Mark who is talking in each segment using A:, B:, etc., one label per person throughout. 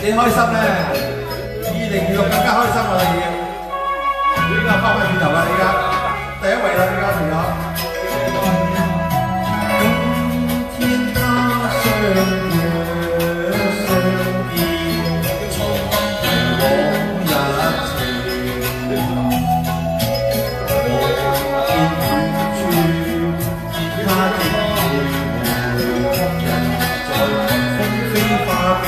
A: 幾開心咧！2026更加開心我哋要，呢個翻返轉頭啦，依家第一位啦，依家仲有。今天他相約相見，重提往日情，望見遠處見他的背回，人在風飛花邊。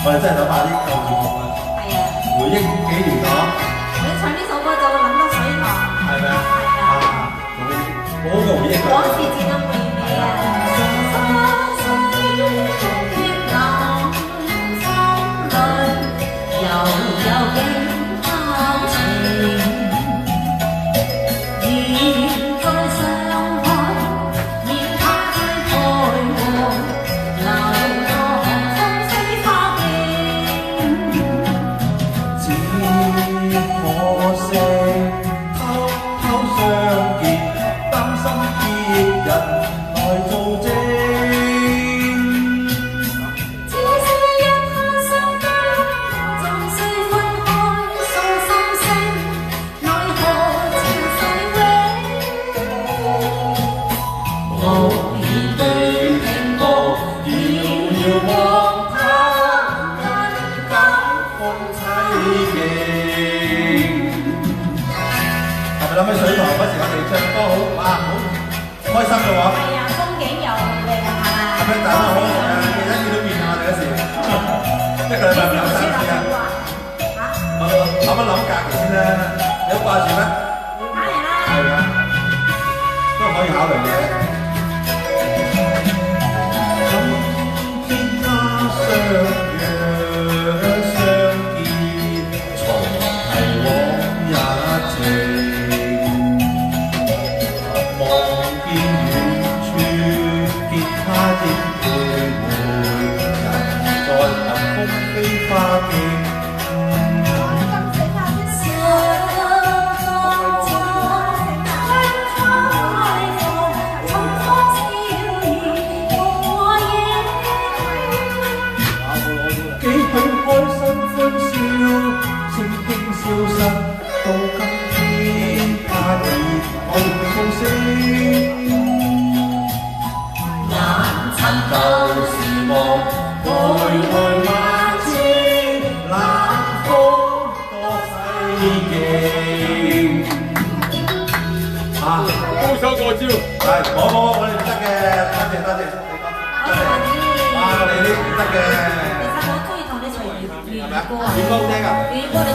A: 我哋真係諗下啲舊節目啊！係啊，回憶幾年咗。你唱呢首歌就會諗到水塘。係咪啊？係啊。好嘅回憶。往事只能回味啊！諗起水塘嗰時，我哋唱歌好哇，好開心嘅喎。係啊，風景又靚係嘛？係咪大家好誒？記得見到面啊！我哋嗰時，一個禮拜唔有3次啊。我諗一諗假期先啦，你好掛住咩？當然啦。係啊，都可以考慮嘅。今天他相約相見，重提往日情。到今天，他已可以高升。難尋舊時夢，徘徊萬千，冷風多洗鏡。啊，高手過招，係冇，我哋唔得嘅，多謝，哇，我哋呢啲唔得嘅。其實我中意同你隨粵語歌啊。粵歌聽啊？粵語歌你。